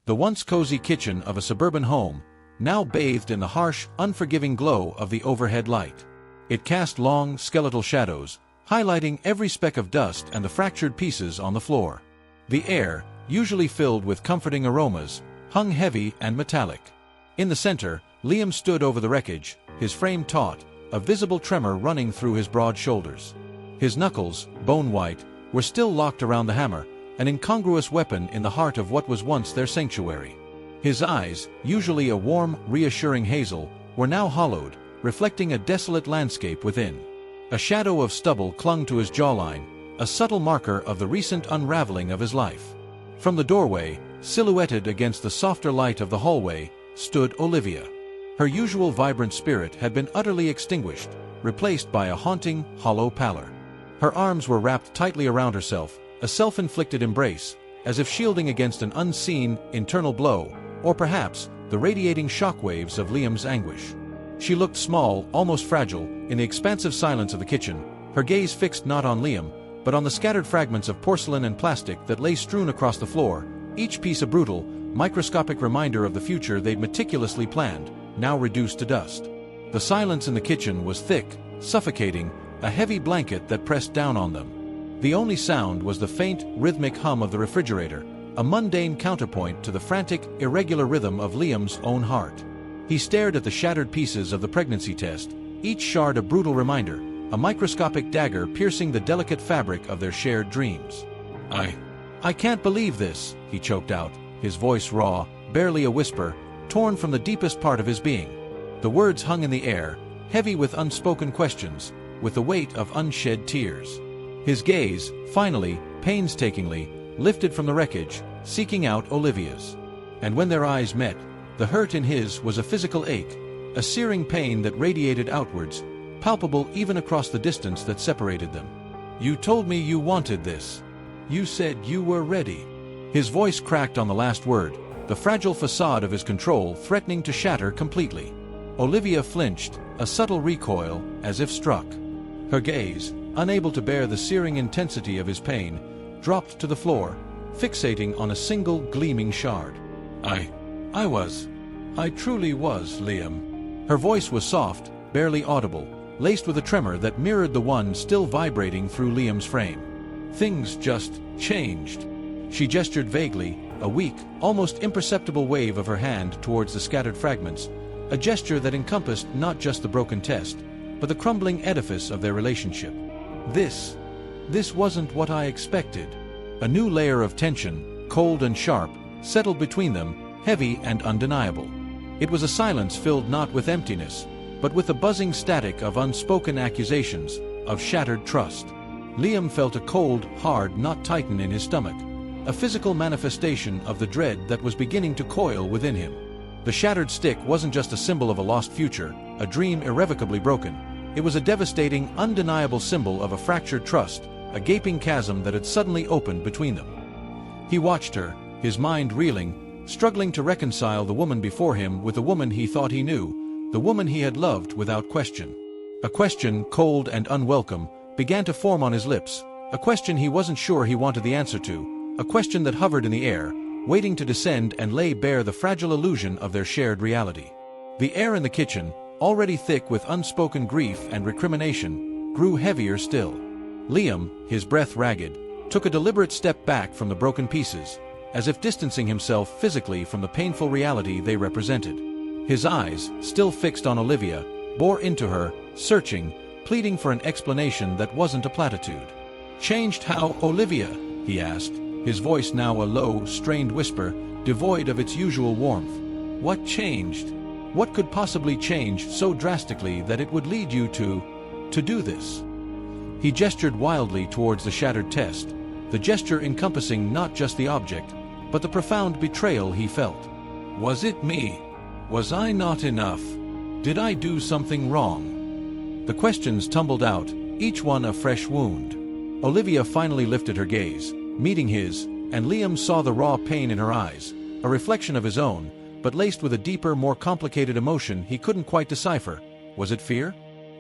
The once cozy kitchen of a suburban home, now bathed in the harsh, unforgiving glow of the overhead light. It cast long, skeletal shadows, highlighting every speck of dust and the fractured pieces on the floor. The air, usually filled with comforting aromas, hung heavy and metallic. In the center, Liam stood over the wreckage, his frame taut, a visible tremor running through his broad shoulders. His knuckles, bone-white, were still locked around the hammer, an incongruous weapon in the heart of what was once their sanctuary. His eyes, usually a warm, reassuring hazel, were now hollowed, reflecting a desolate landscape within. A shadow of stubble clung to his jawline, a subtle marker of the recent unraveling of his life. From the doorway, silhouetted against the softer light of the hallway, stood Olivia. Her usual vibrant spirit had been utterly extinguished, replaced by a haunting, hollow pallor. Her arms were wrapped tightly around herself, a self-inflicted embrace, as if shielding against an unseen, internal blow, or perhaps the radiating shockwaves of Liam's anguish. She looked small, almost fragile, in the expansive silence of the kitchen, her gaze fixed not on Liam, but on the scattered fragments of porcelain and plastic that lay strewn across the floor, each piece a brutal, microscopic reminder of the future they'd meticulously planned, now reduced to dust. The silence in the kitchen was thick, suffocating, a heavy blanket that pressed down on them. The only sound was the faint, rhythmic hum of the refrigerator, a mundane counterpoint to the frantic, irregular rhythm of Liam's own heart. He stared at the shattered pieces of the pregnancy test, each shard a brutal reminder, a microscopic dagger piercing the delicate fabric of their shared dreams. I can't believe this, he choked out, his voice raw, barely a whisper, torn from the deepest part of his being. The words hung in the air, heavy with unspoken questions, with the weight of unshed tears. His gaze, finally, painstakingly, lifted from the wreckage, seeking out Olivia's. And when their eyes met, the hurt in his was a physical ache, a searing pain that radiated outwards, palpable even across the distance that separated them. You told me you wanted this. You said you were ready. His voice cracked on the last word, the fragile facade of his control threatening to shatter completely. Olivia flinched, a subtle recoil, as if struck. Her gaze, unable to bear the searing intensity of his pain, dropped to the floor, fixating on a single gleaming shard. I truly was, Liam. Her voice was soft, barely audible, laced with a tremor that mirrored the one still vibrating through Liam's frame. Things just changed. She gestured vaguely, a weak, almost imperceptible wave of her hand towards the scattered fragments, a gesture that encompassed not just the broken test, but the crumbling edifice of their relationship. This wasn't what I expected. A new layer of tension, cold and sharp, settled between them, heavy and undeniable. It was a silence filled not with emptiness, but with the buzzing static of unspoken accusations, of shattered trust. Liam felt a cold, hard knot tighten in his stomach, a physical manifestation of the dread that was beginning to coil within him. The shattered stick wasn't just a symbol of a lost future, a dream irrevocably broken. It was a devastating, undeniable symbol of a fractured trust, a gaping chasm that had suddenly opened between them. He watched her, his mind reeling, struggling to reconcile the woman before him with the woman he thought he knew, the woman he had loved without question. A question, cold and unwelcome, began to form on his lips, a question he wasn't sure he wanted the answer to, a question that hovered in the air, waiting to descend and lay bare the fragile illusion of their shared reality. The air in the kitchen, already thick with unspoken grief and recrimination, grew heavier still. Liam, his breath ragged, took a deliberate step back from the broken pieces, as if distancing himself physically from the painful reality they represented. His eyes, still fixed on Olivia, bore into her, searching, pleading for an explanation that wasn't a platitude. "Changed how, Olivia?" he asked, his voice now a low, strained whisper, devoid of its usual warmth. "What changed? What could possibly change so drastically that it would lead you to do this?" He gestured wildly towards the shattered test, the gesture encompassing not just the object, but the profound betrayal he felt. "Was it me? Was I not enough? Did I do something wrong?" The questions tumbled out, each one a fresh wound. Olivia finally lifted her gaze, meeting his, and Liam saw the raw pain in her eyes, a reflection of his own, but laced with a deeper, more complicated emotion he couldn't quite decipher. Was it fear?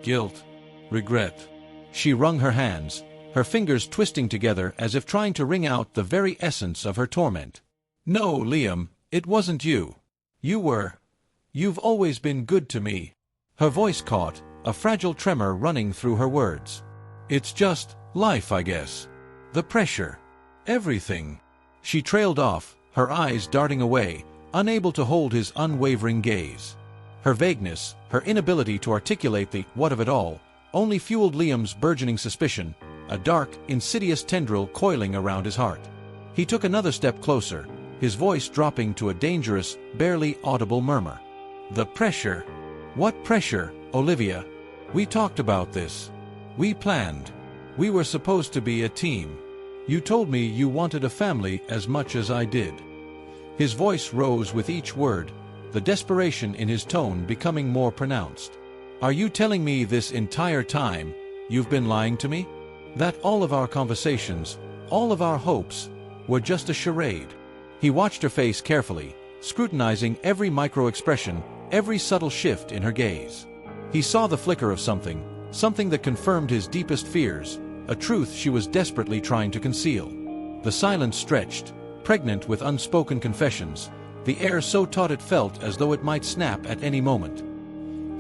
Guilt? Regret? She wrung her hands, her fingers twisting together as if trying to wring out the very essence of her torment. "No, Liam, It wasn't you. You've always been good to me. Her voice caught, a fragile tremor running through her words. It's just life, I guess. The pressure. Everything. She trailed off, her eyes darting away, unable to hold his unwavering gaze. Her vagueness, her inability to articulate the what of it all, only fueled Liam's burgeoning suspicion, a dark, insidious tendril coiling around his heart. He took another step closer, his voice dropping to a dangerous, barely audible murmur. The pressure. What pressure, Olivia? We talked about this. We planned. We were supposed to be a team. You told me you wanted a family as much as I did. His voice rose with each word, the desperation in his tone becoming more pronounced. Are you telling me this entire time you've been lying to me? That all of our conversations, all of our hopes, were just a charade? He watched her face carefully, scrutinizing every micro-expression, every subtle shift in her gaze. He saw the flicker of something that confirmed his deepest fears, a truth she was desperately trying to conceal. The silence stretched, pregnant with unspoken confessions, the air so taut it felt as though it might snap at any moment.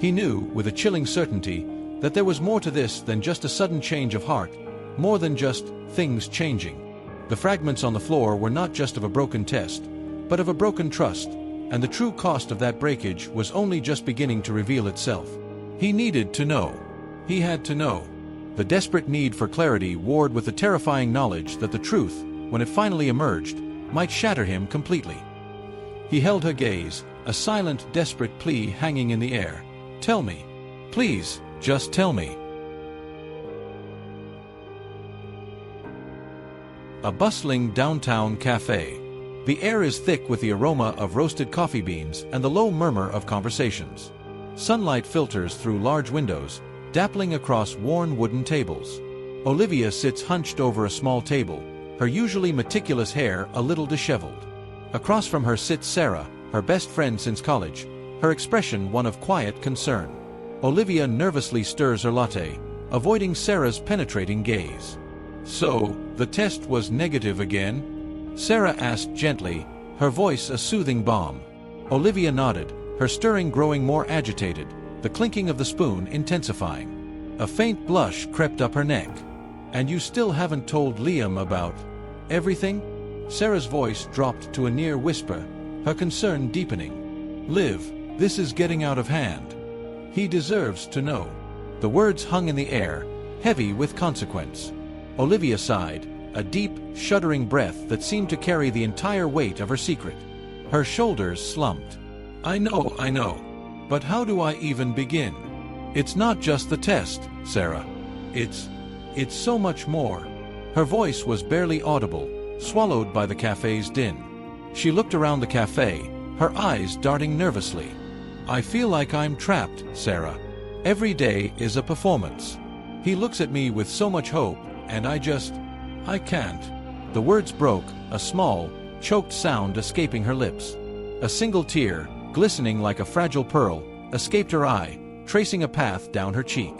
He knew, with a chilling certainty, that there was more to this than just a sudden change of heart, more than just things changing. The fragments on the floor were not just of a broken test, but of a broken trust, and the true cost of that breakage was only just beginning to reveal itself. He needed to know. He had to know. The desperate need for clarity warred with the terrifying knowledge that the truth, when it finally emerged, might shatter him completely. He held her gaze, a silent, desperate plea hanging in the air. Tell me. Please, just tell me. A bustling downtown cafe. The air is thick with the aroma of roasted coffee beans and the low murmur of conversations. Sunlight filters through large windows, dappling across worn wooden tables. Olivia sits hunched over a small table, her usually meticulous hair a little disheveled. Across from her sits Sarah, her best friend since college, her expression one of quiet concern. Olivia nervously stirs her latte, avoiding Sarah's penetrating gaze. So, the test was negative again? Sarah asked gently, her voice a soothing balm. Olivia nodded, her stirring growing more agitated, the clinking of the spoon intensifying. A faint blush crept up her neck. And you still haven't told Liam about everything? Sarah's voice dropped to a near whisper, her concern deepening. Liv, this is getting out of hand. He deserves to know. The words hung in the air, heavy with consequence. Olivia sighed, a deep, shuddering breath that seemed to carry the entire weight of her secret. Her shoulders slumped. I know. But how do I even begin? It's not just the test, Sarah. It's so much more. Her voice was barely audible, swallowed by the cafe's din. She looked around the cafe, her eyes darting nervously. I feel like I'm trapped, Sarah. Every day is a performance. He looks at me with so much hope, and I can't. The words broke, a small, choked sound escaping her lips. A single tear, glistening like a fragile pearl, escaped her eye, tracing a path down her cheek.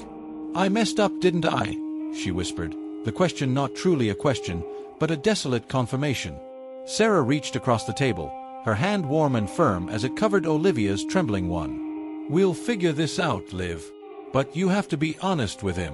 I messed up, didn't I? She whispered, the question not truly a question, but a desolate confirmation. Sarah reached across the table, her hand warm and firm as it covered Olivia's trembling one. We'll figure this out, Liv. But you have to be honest with him.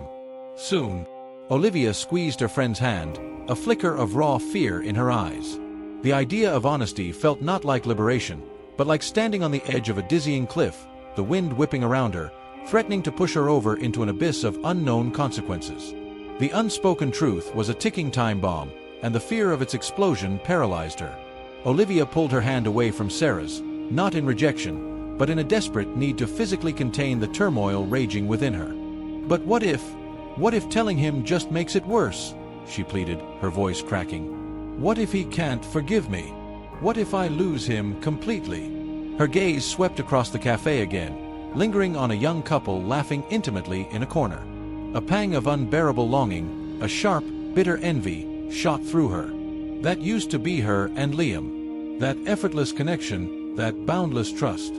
Soon. Olivia squeezed her friend's hand, a flicker of raw fear in her eyes. The idea of honesty felt not like liberation, but like standing on the edge of a dizzying cliff, the wind whipping around her, threatening to push her over into an abyss of unknown consequences. The unspoken truth was a ticking time bomb, and the fear of its explosion paralyzed her. Olivia pulled her hand away from Sarah's, not in rejection, but in a desperate need to physically contain the turmoil raging within her. But what if telling him just makes it worse? She pleaded, her voice cracking. What if he can't forgive me? What if I lose him completely? Her gaze swept across the cafe again, lingering on a young couple laughing intimately in a corner. A pang of unbearable longing, a sharp, bitter envy, shot through her. That used to be her and Liam. That effortless connection, that boundless trust.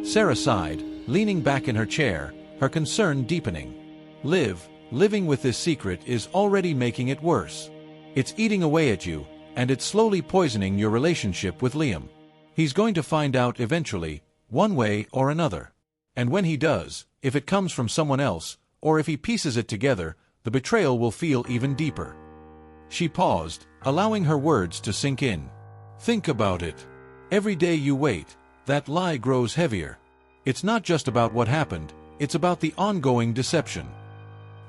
Sarah sighed, leaning back in her chair, her concern deepening. Living with this secret is already making it worse. It's eating away at you, and it's slowly poisoning your relationship with Liam. He's going to find out eventually, one way or another. And when he does, if it comes from someone else, or if he pieces it together, the betrayal will feel even deeper. She paused, allowing her words to sink in. Think about it. Every day you wait, that lie grows heavier. It's not just about what happened, it's about the ongoing deception.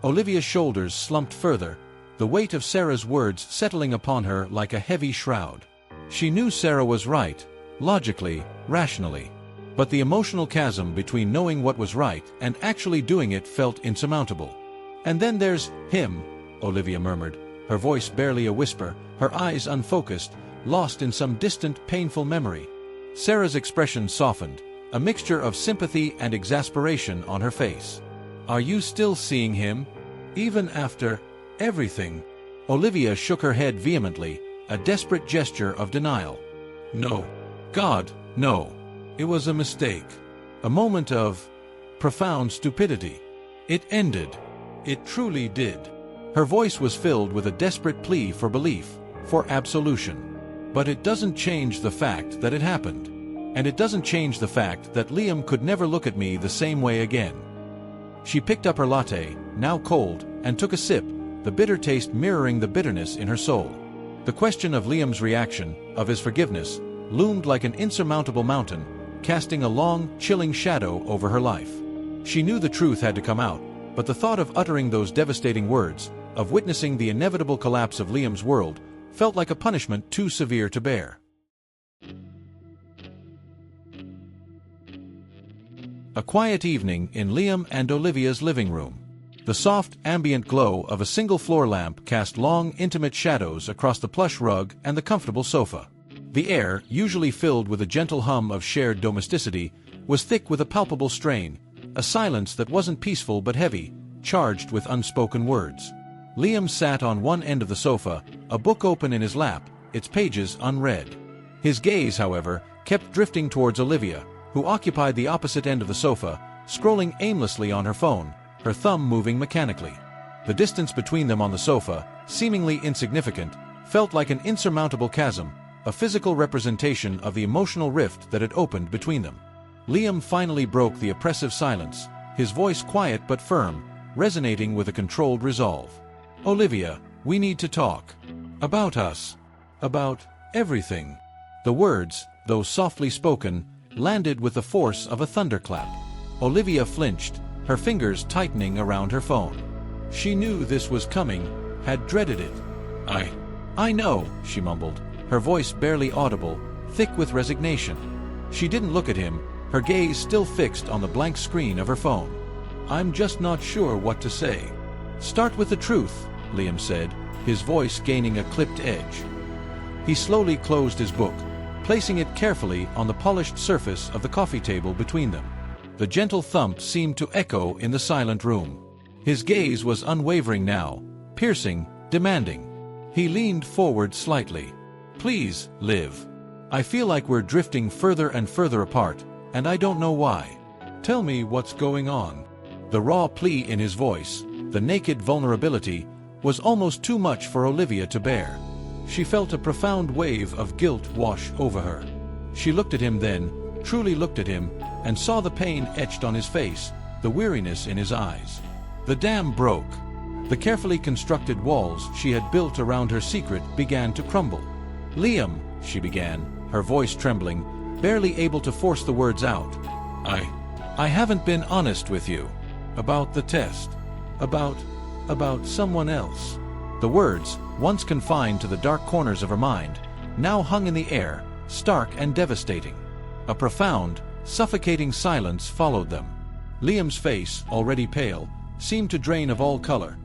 Olivia's shoulders slumped further, the weight of Sarah's words settling upon her like a heavy shroud. She knew Sarah was right, logically, rationally. But the emotional chasm between knowing what was right and actually doing it felt insurmountable. And then there's him, Olivia murmured, her voice barely a whisper, her eyes unfocused, lost in some distant, painful memory. Sarah's expression softened, a mixture of sympathy and exasperation on her face. Are you still seeing him? Even after everything? Olivia shook her head vehemently, a desperate gesture of denial. No. God, no. It was a mistake. A moment of profound stupidity. It ended. It truly did. Her voice was filled with a desperate plea for belief, for absolution. But it doesn't change the fact that it happened. And it doesn't change the fact that Liam could never look at me the same way again. She picked up her latte, now cold, and took a sip, the bitter taste mirroring the bitterness in her soul. The question of Liam's reaction, of his forgiveness, loomed like an insurmountable mountain, casting a long, chilling shadow over her life. She knew the truth had to come out, but the thought of uttering those devastating words, of witnessing the inevitable collapse of Liam's world, felt like a punishment too severe to bear. A quiet evening in Liam and Olivia's living room. The soft, ambient glow of a single floor lamp cast long, intimate shadows across the plush rug and the comfortable sofa. The air, usually filled with a gentle hum of shared domesticity, was thick with a palpable strain, a silence that wasn't peaceful but heavy, charged with unspoken words. Liam sat on one end of the sofa, a book open in his lap, its pages unread. His gaze, however, kept drifting towards Olivia, who occupied the opposite end of the sofa, scrolling aimlessly on her phone, her thumb moving mechanically. The distance between them on the sofa, seemingly insignificant, felt like an insurmountable chasm, a physical representation of the emotional rift that had opened between them. Liam finally broke the oppressive silence, his voice quiet but firm, resonating with a controlled resolve. Olivia, we need to talk. About us. About everything. The words, though softly spoken, landed with the force of a thunderclap. Olivia flinched, her fingers tightening around her phone. She knew this was coming, had dreaded it. I know, she mumbled, her voice barely audible, thick with resignation. She didn't look at him, her gaze still fixed on the blank screen of her phone. I'm just not sure what to say. Start with the truth, Liam said, his voice gaining a clipped edge. He slowly closed his book, placing it carefully on the polished surface of the coffee table between them. The gentle thump seemed to echo in the silent room. His gaze was unwavering now, piercing, demanding. He leaned forward slightly. Please, Liv. I feel like we're drifting further and further apart, and I don't know why. Tell me what's going on. The raw plea in his voice, the naked vulnerability, was almost too much for Olivia to bear. She felt a profound wave of guilt wash over her. She looked at him then, truly looked at him, and saw the pain etched on his face, the weariness in his eyes. The dam broke. The carefully constructed walls she had built around her secret began to crumble. Liam, she began, her voice trembling, barely able to force the words out. I haven't been honest with you. About the test. About someone else. The words, once confined to the dark corners of her mind, now hung in the air, stark and devastating. A profound, suffocating silence followed them. Liam's face, already pale, seemed to drain of all color,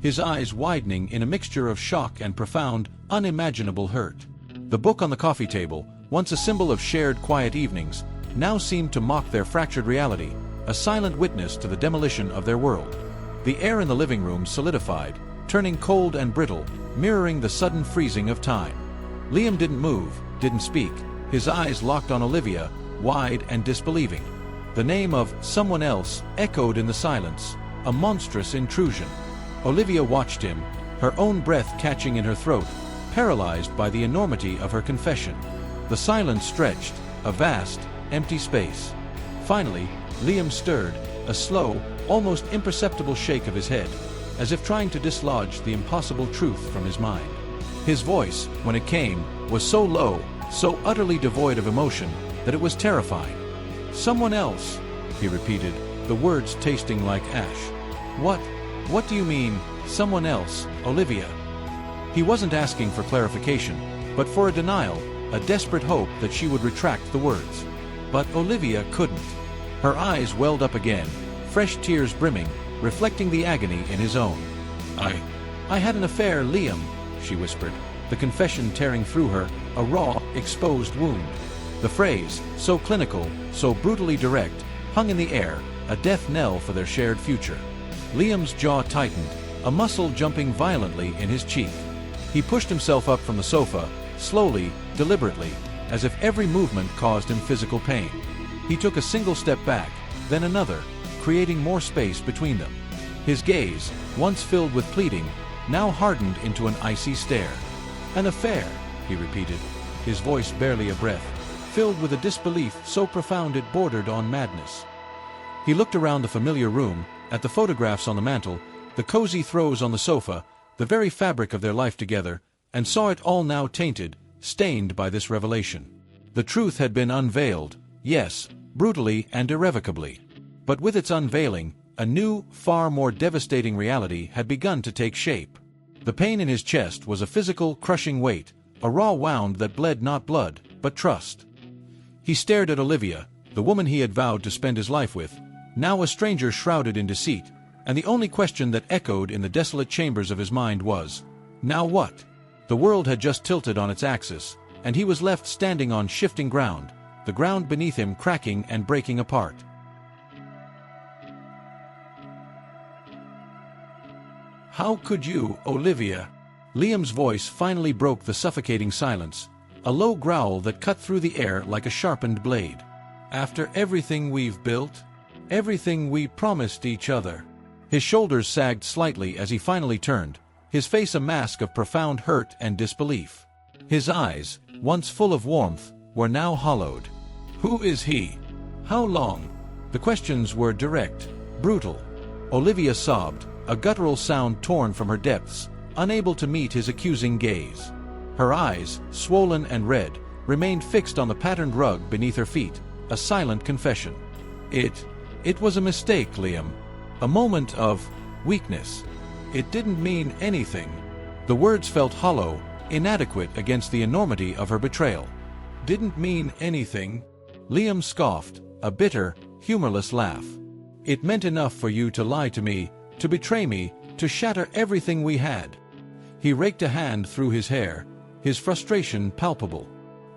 his eyes widening in a mixture of shock and profound, unimaginable hurt. The book on the coffee table, once a symbol of shared quiet evenings, now seemed to mock their fractured reality, a silent witness to the demolition of their world. The air in the living room solidified, turning cold and brittle, mirroring the sudden freezing of time. Liam didn't move, didn't speak, his eyes locked on Olivia, wide and disbelieving. The name of someone else echoed in the silence, a monstrous intrusion. Olivia watched him, her own breath catching in her throat, paralyzed by the enormity of her confession. The silence stretched, a vast, empty space. Finally, Liam stirred, a slow, almost imperceptible shake of his head, as if trying to dislodge the impossible truth from his mind. His voice, when it came, was so low, so utterly devoid of emotion, that it was terrifying. "Someone else," he repeated, the words tasting like ash. What do you mean, someone else, Olivia?" He wasn't asking for clarification, but for a denial, a desperate hope that she would retract the words. But Olivia couldn't. Her eyes welled up again, fresh tears brimming, reflecting the agony in his own. I had an affair, Liam," she whispered, the confession tearing through her, a raw, exposed wound. The phrase, so clinical, so brutally direct, hung in the air, a death knell for their shared future. Liam's jaw tightened, a muscle jumping violently in his cheek. He pushed himself up from the sofa, slowly, deliberately, as if every movement caused him physical pain. He took a single step back, then another, creating more space between them. His gaze, once filled with pleading, now hardened into an icy stare. "An affair," he repeated, his voice barely a breath, filled with a disbelief so profound it bordered on madness. He looked around the familiar room, at the photographs on the mantel, the cozy throws on the sofa, the very fabric of their life together, and saw it all now tainted, stained by this revelation. The truth had been unveiled, yes, brutally and irrevocably. But with its unveiling, a new, far more devastating reality had begun to take shape. The pain in his chest was a physical, crushing weight, a raw wound that bled not blood, but trust. He stared at Olivia, the woman he had vowed to spend his life with, now a stranger shrouded in deceit, and the only question that echoed in the desolate chambers of his mind was, now what? The world had just tilted on its axis, and he was left standing on shifting ground, the ground beneath him cracking and breaking apart. "How could you, Olivia?" Liam's voice finally broke the suffocating silence, a low growl that cut through the air like a sharpened blade. "After everything we've built? Everything we promised each other?" His shoulders sagged slightly as he finally turned, his face a mask of profound hurt and disbelief. His eyes, once full of warmth, were now hollowed. "Who is he? How long?" The questions were direct, brutal. Olivia sobbed, a guttural sound torn from her depths, unable to meet his accusing gaze. Her eyes, swollen and red, remained fixed on the patterned rug beneath her feet, a silent confession. It was a mistake, Liam. A moment of weakness. It didn't mean anything." The words felt hollow, inadequate against the enormity of her betrayal. "Didn't mean anything?" Liam scoffed, a bitter, humorless laugh. "It meant enough for you to lie to me, to betray me, to shatter everything we had." He raked a hand through his hair, his frustration palpable.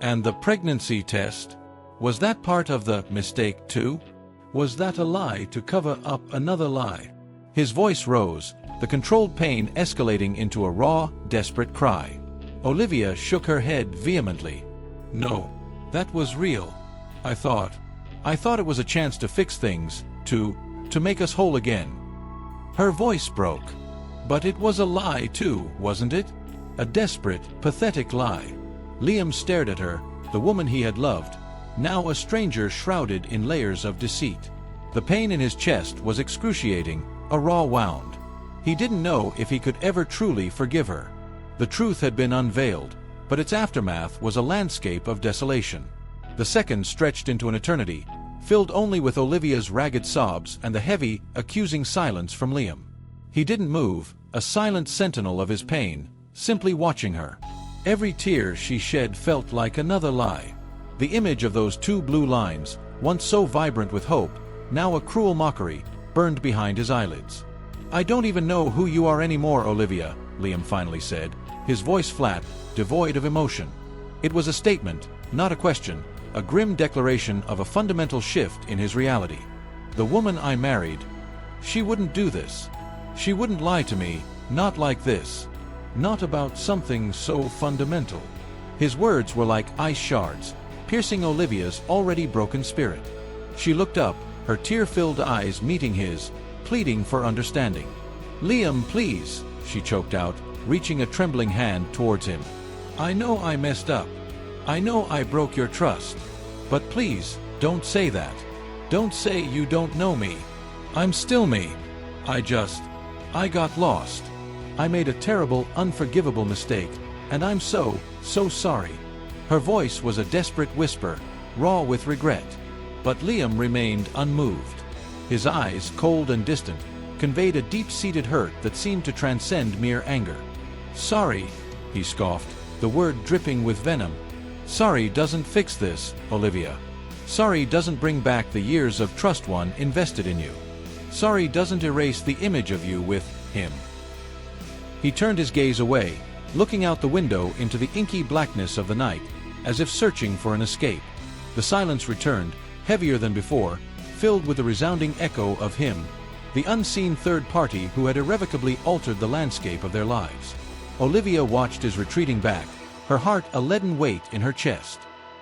"And the pregnancy test? Was that part of the mistake too? Was that a lie to cover up another lie?" His voice rose, the controlled pain escalating into a raw, desperate cry. Olivia shook her head vehemently. "No, that was real. I thought it was a chance to fix things, to make us whole again." Her voice broke. "But it was a lie too, wasn't it? A desperate, pathetic lie." Liam stared at her, the woman he had loved, now a stranger shrouded in layers of deceit. The pain in his chest was excruciating, a raw wound. He didn't know if he could ever truly forgive her. The truth had been unveiled, but its aftermath was a landscape of desolation. The seconds stretched into an eternity, filled only with Olivia's ragged sobs and the heavy, accusing silence from Liam. He didn't move, a silent sentinel of his pain, simply watching her. Every tear she shed felt like another lie. The image of those two blue lines, once so vibrant with hope, now a cruel mockery, burned behind his eyelids. "I don't even know who you are anymore, Olivia," Liam finally said, his voice flat, devoid of emotion. It was a statement, not a question, a grim declaration of a fundamental shift in his reality. "The woman I married, she wouldn't do this. She wouldn't lie to me, not like this. Not about something so fundamental." His words were like ice shards, piercing Olivia's already broken spirit. She looked up, her tear-filled eyes meeting his, pleading for understanding. "Liam, please," she choked out, reaching a trembling hand towards him. "I know I messed up. I know I broke your trust. But please, don't say that. Don't say you don't know me. I'm still me. I got lost. I made a terrible, unforgivable mistake, and I'm so sorry." Her voice was a desperate whisper, raw with regret. But Liam remained unmoved. His eyes, cold and distant, conveyed a deep-seated hurt that seemed to transcend mere anger. "Sorry," he scoffed, the word dripping with venom. "Sorry doesn't fix this, Olivia. Sorry doesn't bring back the years of trust one invested in you. Sorry doesn't erase the image of you with him." He turned his gaze away, looking out the window into the inky blackness of the night, as if searching for an escape. The silence returned, heavier than before, filled with a resounding echo of him, the unseen third party who had irrevocably altered the landscape of their lives. Olivia watched his retreating back, her heart a leaden weight in her chest.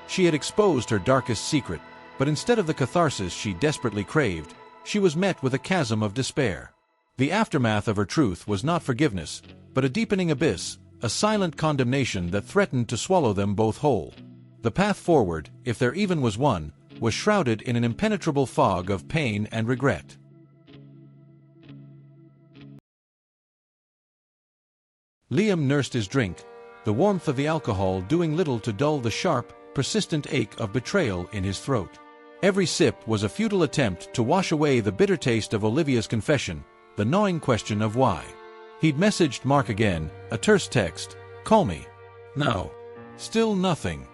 She had exposed her darkest secret, but instead of the catharsis she desperately craved, she was met with a chasm of despair. The aftermath of her truth was not forgiveness, but a deepening abyss, a silent condemnation that threatened to swallow them both whole. The path forward, if there even was one, was shrouded in an impenetrable fog of pain and regret. Liam nursed his drink, the warmth of the alcohol doing little to dull the sharp, persistent ache of betrayal in his throat. Every sip was a futile attempt to wash away the bitter taste of Olivia's confession, the gnawing question of why. He'd messaged Mark again, a terse text, "Call me." No. Still nothing.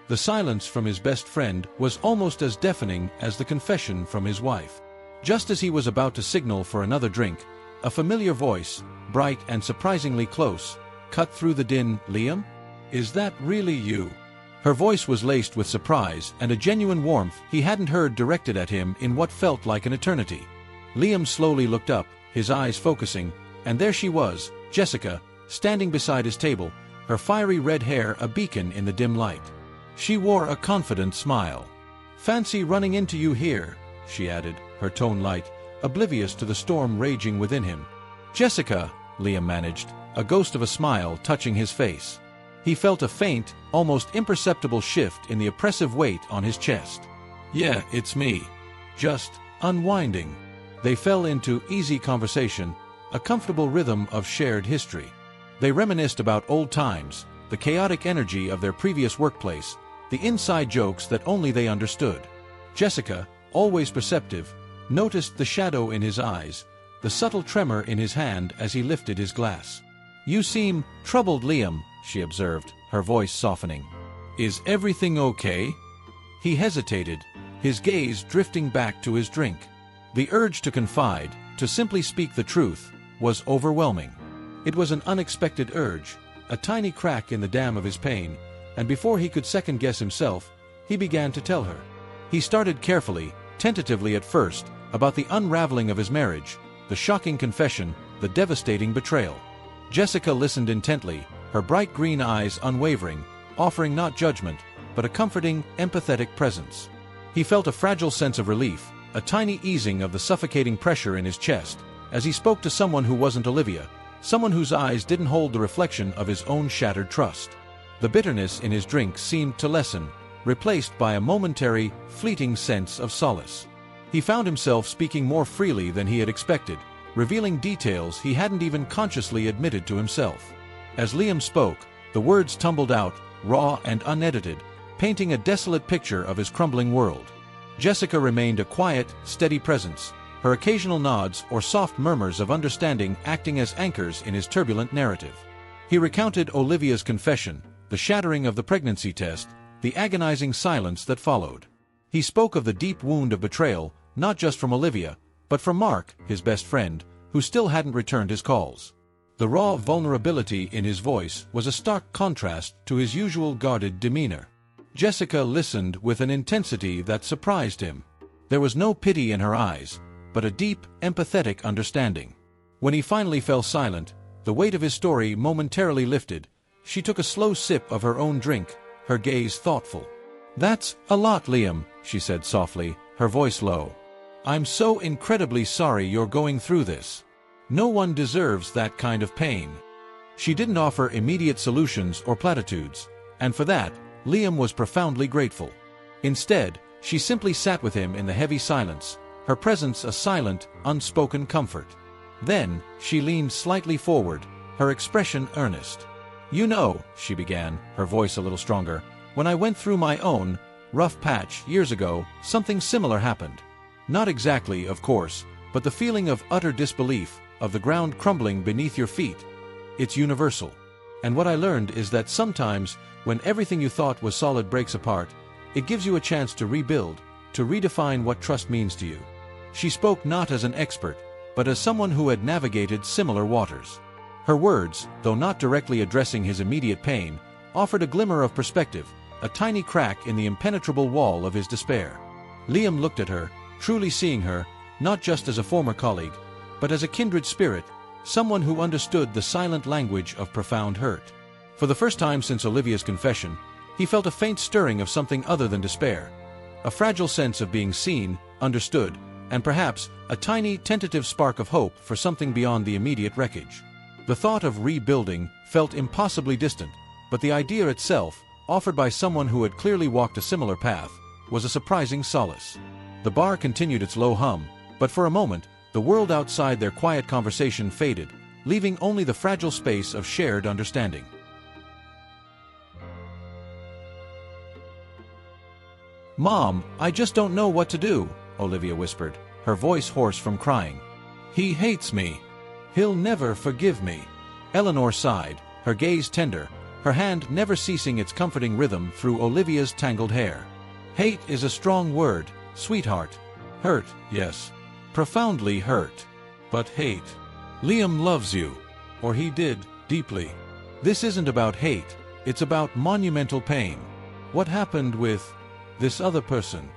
The silence from his best friend was almost as deafening as the confession from his wife. Just as he was about to signal for another drink, a familiar voice, bright and surprisingly close, cut through the din. "Liam? Is that really you?" Her voice was laced with surprise and a genuine warmth he hadn't heard directed at him in what felt like an eternity. Liam slowly looked up, his eyes focusing, and there she was, Jessica, standing beside his table, her fiery red hair a beacon in the dim light. She wore a confident smile. "Fancy running into you here," she added, her tone light, oblivious to the storm raging within him. "Jessica," Liam managed, a ghost of a smile touching his face. He felt a faint, almost imperceptible shift in the oppressive weight on his chest. "Yeah, it's me. Just unwinding." They fell into easy conversation, a comfortable rhythm of shared history. They reminisced about old times, the chaotic energy of their previous workplace, the inside jokes that only they understood. Jessica, always perceptive, noticed the shadow in his eyes, the subtle tremor in his hand as he lifted his glass. "You seem troubled, Liam," she observed, her voice softening. "Is everything okay?" He hesitated, his gaze drifting back to his drink. The urge to confide, to simply speak the truth, was overwhelming. It was an unexpected urge, a tiny crack in the dam of his pain, and before he could second-guess himself, he began to tell her. He started carefully, tentatively at first, about the unraveling of his marriage, the shocking confession, the devastating betrayal. Jessica listened intently, her bright green eyes unwavering, offering not judgment, but a comforting, empathetic presence. He felt a fragile sense of relief, a tiny easing of the suffocating pressure in his chest, as he spoke to someone who wasn't Olivia, someone whose eyes didn't hold the reflection of his own shattered trust. The bitterness in his drink seemed to lessen, replaced by a momentary, fleeting sense of solace. He found himself speaking more freely than he had expected, revealing details he hadn't even consciously admitted to himself. As Liam spoke, the words tumbled out, raw and unedited, painting a desolate picture of his crumbling world. Jessica remained a quiet, steady presence, her occasional nods or soft murmurs of understanding acting as anchors in his turbulent narrative. He recounted Olivia's confession, the shattering of the pregnancy test, the agonizing silence that followed. He spoke of the deep wound of betrayal, not just from Olivia, but from Mark, his best friend, who still hadn't returned his calls. The raw vulnerability in his voice was a stark contrast to his usual guarded demeanor. Jessica listened with an intensity that surprised him. There was no pity in her eyes, but a deep, empathetic understanding. When he finally fell silent, the weight of his story momentarily lifted. She took a slow sip of her own drink, her gaze thoughtful. "That's a lot, Liam," she said softly, her voice low. "I'm so incredibly sorry you're going through this. No one deserves that kind of pain." She didn't offer immediate solutions or platitudes, and for that, Liam was profoundly grateful. Instead, she simply sat with him in the heavy silence, her presence a silent, unspoken comfort. Then, she leaned slightly forward, her expression earnest. "You know," she began, her voice a little stronger, "when I went through my own rough patch years ago, something similar happened. Not exactly, of course, but the feeling of utter disbelief, of the ground crumbling beneath your feet, it's universal. And what I learned is that sometimes, when everything you thought was solid breaks apart, it gives you a chance to rebuild, to redefine what trust means to you." She spoke not as an expert, but as someone who had navigated similar waters. Her words, though not directly addressing his immediate pain, offered a glimmer of perspective, a tiny crack in the impenetrable wall of his despair. Liam looked at her, truly seeing her, not just as a former colleague, but as a kindred spirit, someone who understood the silent language of profound hurt. For the first time since Olivia's confession, he felt a faint stirring of something other than despair, a fragile sense of being seen, understood, and perhaps a tiny, tentative spark of hope for something beyond the immediate wreckage. The thought of rebuilding felt impossibly distant, but the idea itself, offered by someone who had clearly walked a similar path, was a surprising solace. The bar continued its low hum, but for a moment, the world outside their quiet conversation faded, leaving only the fragile space of shared understanding. "Mom, I just don't know what to do," Olivia whispered, her voice hoarse from crying. "He hates me. He'll never forgive me." Eleanor sighed, her gaze tender, her hand never ceasing its comforting rhythm through Olivia's tangled hair. "Hate is a strong word, sweetheart. Hurt, yes. Profoundly hurt. But hate. Liam loves you. Or he did, deeply. This isn't about hate, it's about monumental pain. What happened with this other person?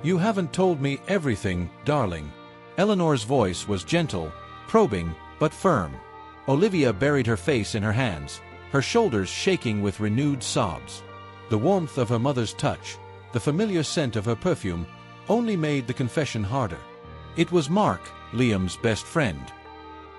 You haven't told me everything, darling." Eleanor's voice was gentle, probing, but firm. Olivia buried her face in her hands, her shoulders shaking with renewed sobs. The warmth of her mother's touch, the familiar scent of her perfume, only made the confession harder. It was Mark, Liam's best friend.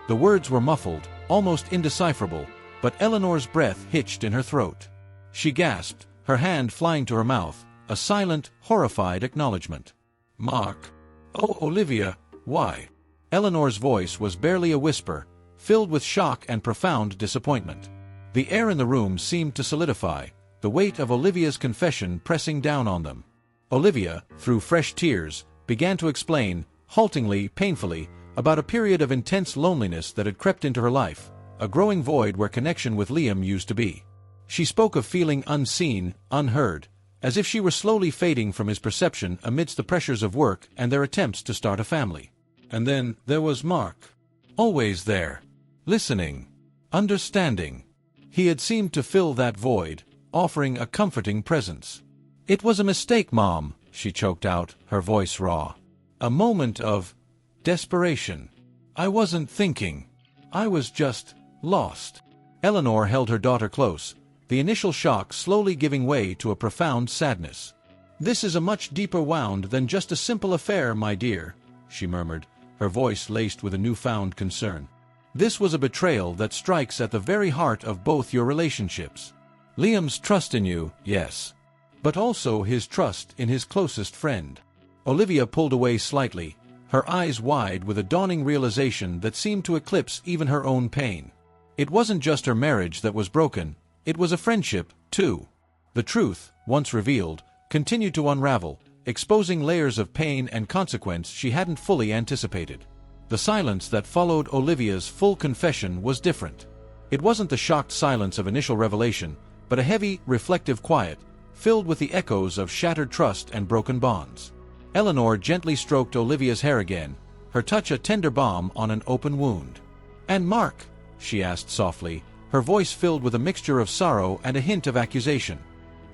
The words were muffled, almost indecipherable, but Eleanor's breath hitched in her throat. She gasped, her hand flying to her mouth, a silent, horrified acknowledgement. "Mark. Oh, Olivia, why?" Eleanor's voice was barely a whisper, filled with shock and profound disappointment. The air in the room seemed to solidify, the weight of Olivia's confession pressing down on them. Olivia, through fresh tears, began to explain, haltingly, painfully, about a period of intense loneliness that had crept into her life, a growing void where connection with Liam used to be. She spoke of feeling unseen, unheard, as if she were slowly fading from his perception amidst the pressures of work and their attempts to start a family. And then there was Mark. Always there. Listening. Understanding. He had seemed to fill that void, offering a comforting presence. "It was a mistake, Mom," she choked out, her voice raw. "A moment of desperation. I wasn't thinking. I was just lost." Eleanor held her daughter close, the initial shock slowly giving way to a profound sadness. "This is a much deeper wound than just a simple affair, my dear," she murmured, her voice laced with a newfound concern. "This was a betrayal that strikes at the very heart of both your relationships. Liam's trust in you, yes, but also his trust in his closest friend." Olivia pulled away slightly, her eyes wide with a dawning realization that seemed to eclipse even her own pain. It wasn't just her marriage that was broken, it was a friendship, too. The truth, once revealed, continued to unravel, exposing layers of pain and consequence she hadn't fully anticipated. The silence that followed Olivia's full confession was different. It wasn't the shocked silence of initial revelation, but a heavy, reflective quiet, filled with the echoes of shattered trust and broken bonds. Eleanor gently stroked Olivia's hair again, her touch a tender balm on an open wound. "And Mark?" she asked softly, her voice filled with a mixture of sorrow and a hint of accusation.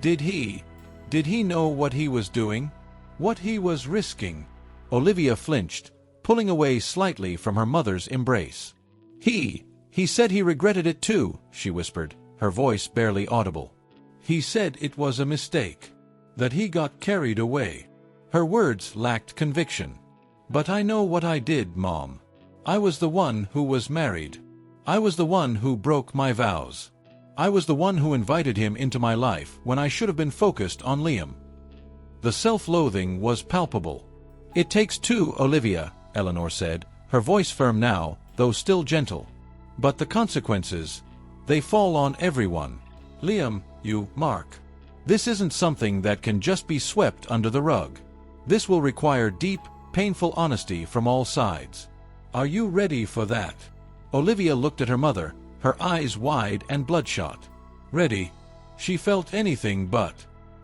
Did he know what he was doing? What he was risking?" Olivia flinched, pulling away slightly from her mother's embrace. He said he regretted it too," she whispered, her voice barely audible. "He said it was a mistake. That he got carried away." Her words lacked conviction. "But I know what I did, Mom. I was the one who was married. I was the one who broke my vows. I was the one who invited him into my life when I should have been focused on Liam." The self-loathing was palpable. "It takes two, Olivia," Eleanor said, her voice firm now, though still gentle. "But the consequences, they fall on everyone. Liam, you, Mark. This isn't something that can just be swept under the rug. This will require deep, painful honesty from all sides. Are you ready for that?" Olivia looked at her mother, her eyes wide and bloodshot. Ready? She felt anything but.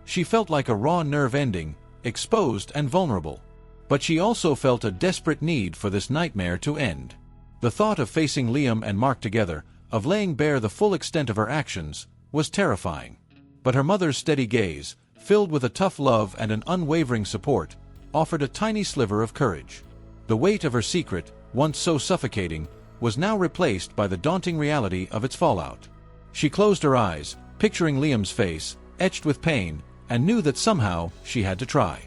She felt like a raw nerve ending, exposed and vulnerable. But she also felt a desperate need for this nightmare to end. The thought of facing Liam and Mark together, of laying bare the full extent of her actions, was terrifying. But her mother's steady gaze, filled with a tough love and an unwavering support, offered a tiny sliver of courage. The weight of her secret, once so suffocating, was now replaced by the daunting reality of its fallout. She closed her eyes, picturing Liam's face, etched with pain, and knew that somehow she had to try.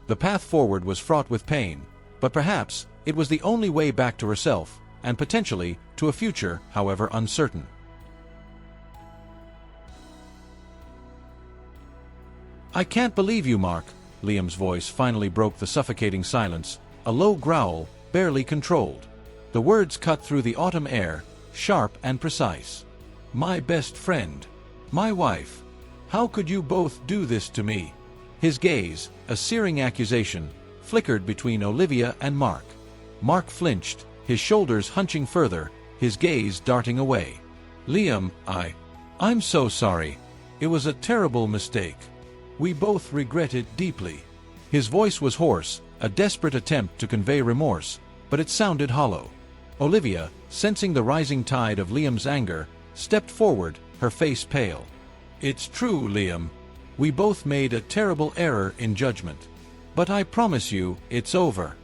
The path forward was fraught with pain, but perhaps it was the only way back to herself, and potentially to a future, however uncertain. "I can't believe you, Mark," Liam's voice finally broke the suffocating silence, a low growl, barely controlled. The words cut through the autumn air, sharp and precise. "My best friend. My wife. How could you both do this to me?" His gaze, a searing accusation, flickered between Olivia and Mark. Mark flinched, his shoulders hunching further, his gaze darting away. "Liam, I'm so sorry. It was a terrible mistake. We both regret it deeply." His voice was hoarse, a desperate attempt to convey remorse, but it sounded hollow. Olivia, sensing the rising tide of Liam's anger, stepped forward, her face pale. "It's true, Liam. We both made a terrible error in judgment. But I promise you, it's over."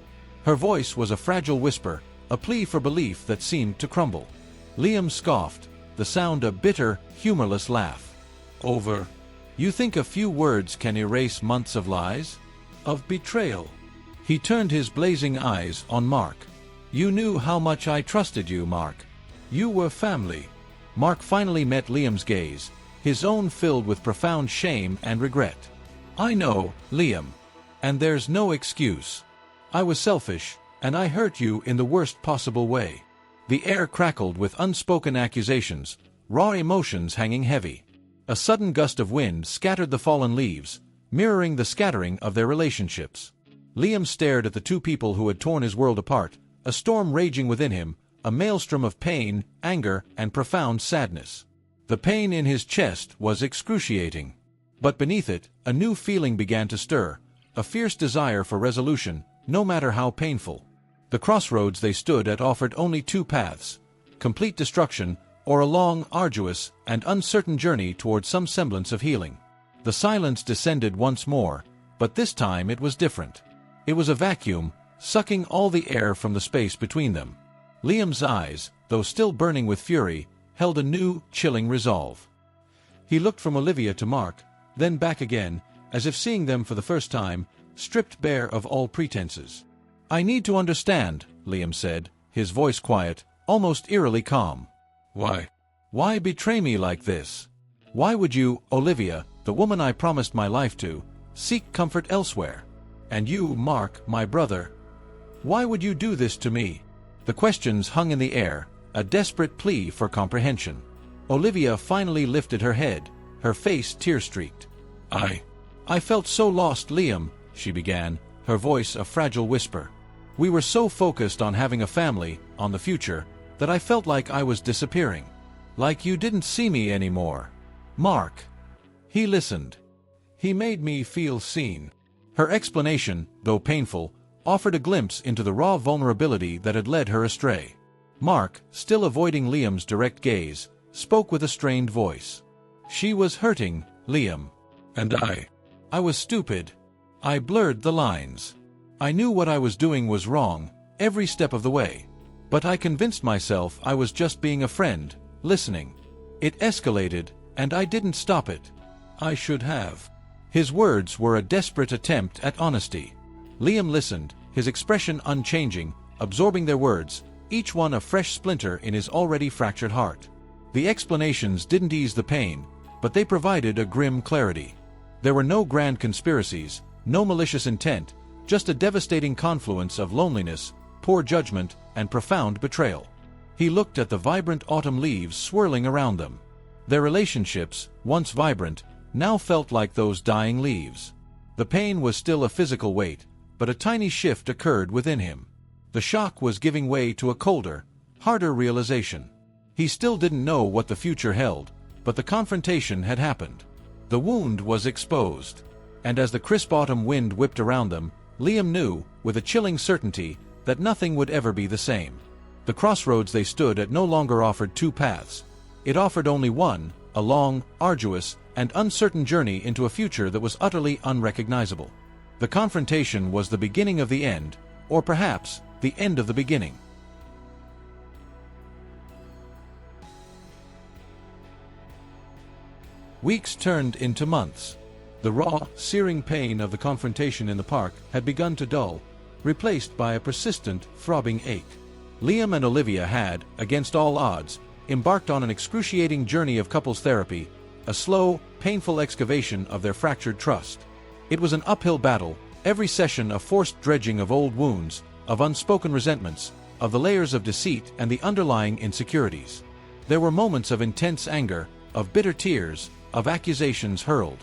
Her voice was a fragile whisper, a plea for belief that seemed to crumble. Liam scoffed, the sound a bitter, humorless laugh. "Over? You think a few words can erase months of lies? Of betrayal?" He turned his blazing eyes on Mark. "You knew how much I trusted you, Mark. You were family." Mark finally met Liam's gaze, his own filled with profound shame and regret. "I know, Liam. And there's no excuse. I was selfish, and I hurt you in the worst possible way." The air crackled with unspoken accusations, raw emotions hanging heavy. A sudden gust of wind scattered the fallen leaves, mirroring the scattering of their relationships. Liam stared at the two people who had torn his world apart, a storm raging within him, a maelstrom of pain, anger, and profound sadness. The pain in his chest was excruciating. But beneath it, a new feeling began to stir, a fierce desire for resolution, no matter how painful. The crossroads they stood at offered only two paths: complete destruction, or a long, arduous, and uncertain journey toward some semblance of healing. The silence descended once more, but this time it was different. It was a vacuum, sucking all the air from the space between them. Liam's eyes, though still burning with fury, held a new, chilling resolve. He looked from Olivia to Mark, then back again, as if seeing them for the first time, stripped bare of all pretenses. "I need to understand," Liam said, his voice quiet, almost eerily calm. Why betray me like this? Why would you, Olivia, the woman I promised my life to, seek comfort elsewhere? And you, Mark, my brother, why would you do this to me?" The questions hung in the air, a desperate plea for comprehension. Olivia finally lifted her head, her face tear-streaked. I felt so lost, Liam," she began, her voice a fragile whisper. "We were so focused on having a family, on the future, that I felt like I was disappearing. Like you didn't see me anymore. Mark." He listened. "He made me feel seen." Her explanation, though painful, offered a glimpse into the raw vulnerability that had led her astray. Mark, still avoiding Liam's direct gaze, spoke with a strained voice. "She was hurting, Liam. And I was stupid. I blurred the lines. I knew what I was doing was wrong, every step of the way. But I convinced myself I was just being a friend, listening. It escalated, and I didn't stop it. I should have." His words were a desperate attempt at honesty. Liam listened, his expression unchanging, absorbing their words, each one a fresh splinter in his already fractured heart. The explanations didn't ease the pain, but they provided a grim clarity. There were no grand conspiracies, No malicious intent, just a devastating confluence of loneliness, poor judgment, and profound betrayal. He looked at the vibrant autumn leaves swirling around them. Their relationships, once vibrant, now felt like those dying leaves. The pain was still a physical weight, but a tiny shift occurred within him. The shock was giving way to a colder, harder realization. He still didn't know what the future held, but the confrontation had happened. The wound was exposed. And as the crisp autumn wind whipped around them, Liam knew, with a chilling certainty, that nothing would ever be the same. The crossroads they stood at no longer offered two paths. It offered only one, a long, arduous, and uncertain journey into a future that was utterly unrecognizable. The confrontation was the beginning of the end, or perhaps, the end of the beginning. Weeks turned into months. The raw, searing pain of the confrontation in the park had begun to dull, replaced by a persistent, throbbing ache. Liam and Olivia had, against all odds, embarked on an excruciating journey of couples therapy, a slow, painful excavation of their fractured trust. It was an uphill battle, every session a forced dredging of old wounds, of unspoken resentments, of the layers of deceit and the underlying insecurities. There were moments of intense anger, of bitter tears, of accusations hurled.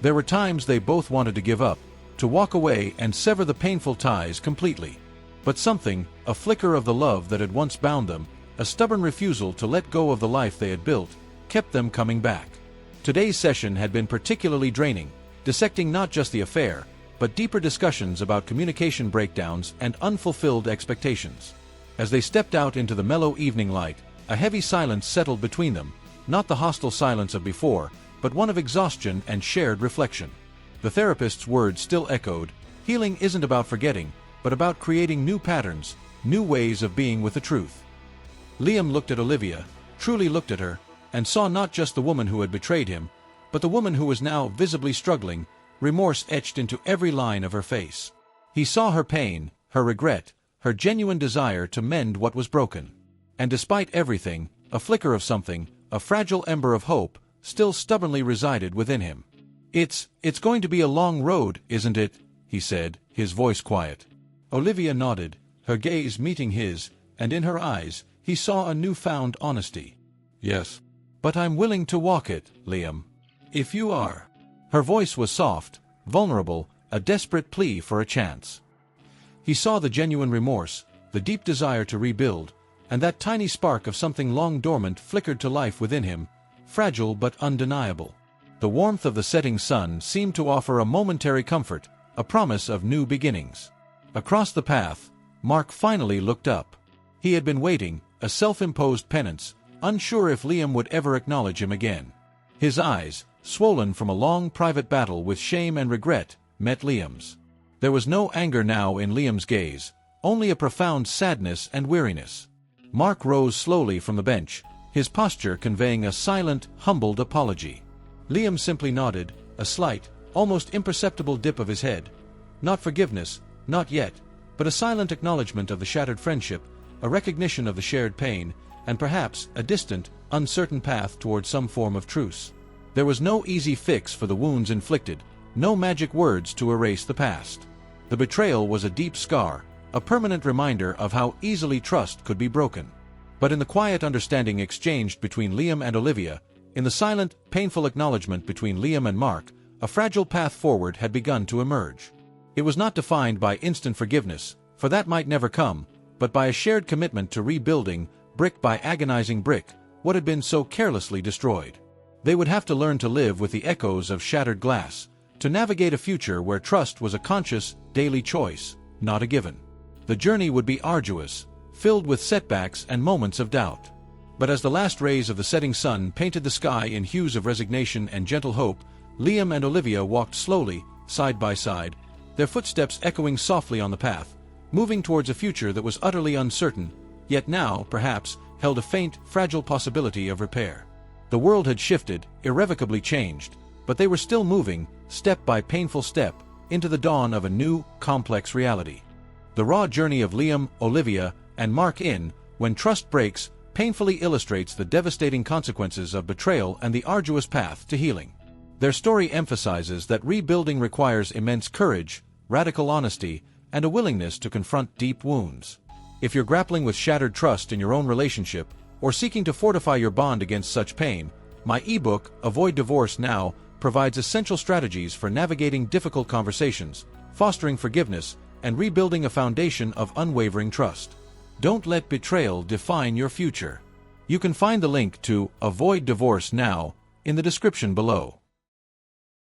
There were times they both wanted to give up, to walk away and sever the painful ties completely. But something, a flicker of the love that had once bound them, a stubborn refusal to let go of the life they had built, kept them coming back. Today's session had been particularly draining, dissecting not just the affair, but deeper discussions about communication breakdowns and unfulfilled expectations. As they stepped out into the mellow evening light, a heavy silence settled between them, not the hostile silence of before, but one of exhaustion and shared reflection. The therapist's words still echoed, "Healing isn't about forgetting, but about creating new patterns, new ways of being with the truth." Liam looked at Olivia, truly looked at her, and saw not just the woman who had betrayed him, but the woman who was now visibly struggling, remorse etched into every line of her face. He saw her pain, her regret, her genuine desire to mend what was broken. And despite everything, a flicker of something, a fragile ember of hope, still stubbornly resided within him. It's going to be a long road, isn't it?" he said, his voice quiet. Olivia nodded, her gaze meeting his, and in her eyes, he saw a newfound honesty. "Yes. But I'm willing to walk it, Liam. If you are." Her voice was soft, vulnerable, a desperate plea for a chance. He saw the genuine remorse, the deep desire to rebuild, and that tiny spark of something long dormant flickered to life within him, fragile but undeniable. The warmth of the setting sun seemed to offer a momentary comfort, a promise of new beginnings. Across the path, Mark finally looked up. He had been waiting, a self-imposed penance, unsure if Liam would ever acknowledge him again. His eyes, swollen from a long private battle with shame and regret, met Liam's. There was no anger now in Liam's gaze, only a profound sadness and weariness. Mark rose slowly from the bench, his posture conveying a silent, humbled apology. Liam simply nodded, a slight, almost imperceptible dip of his head. Not forgiveness, not yet, but a silent acknowledgement of the shattered friendship, a recognition of the shared pain, and perhaps a distant, uncertain path toward some form of truce. There was no easy fix for the wounds inflicted, no magic words to erase the past. The betrayal was a deep scar, a permanent reminder of how easily trust could be broken. But in the quiet understanding exchanged between Liam and Olivia, in the silent, painful acknowledgement between Liam and Mark, a fragile path forward had begun to emerge. It was not defined by instant forgiveness, for that might never come, but by a shared commitment to rebuilding, brick by agonizing brick, what had been so carelessly destroyed. They would have to learn to live with the echoes of shattered glass, to navigate a future where trust was a conscious, daily choice, not a given. The journey would be arduous, filled with setbacks and moments of doubt. But as the last rays of the setting sun painted the sky in hues of resignation and gentle hope, Liam and Olivia walked slowly, side by side, their footsteps echoing softly on the path, moving towards a future that was utterly uncertain, yet now, perhaps, held a faint, fragile possibility of repair. The world had shifted, irrevocably changed, but they were still moving, step by painful step, into the dawn of a new, complex reality. The raw journey of Liam, Olivia, and Mark in, when trust breaks, painfully illustrates the devastating consequences of betrayal and the arduous path to healing. Their story emphasizes that rebuilding requires immense courage, radical honesty, and a willingness to confront deep wounds. If you're grappling with shattered trust in your own relationship, or seeking to fortify your bond against such pain, my ebook, Avoid Divorce Now, provides essential strategies for navigating difficult conversations, fostering forgiveness, and rebuilding a foundation of unwavering trust. Don't let betrayal define your future. You can find the link to Avoid Divorce Now in the description below.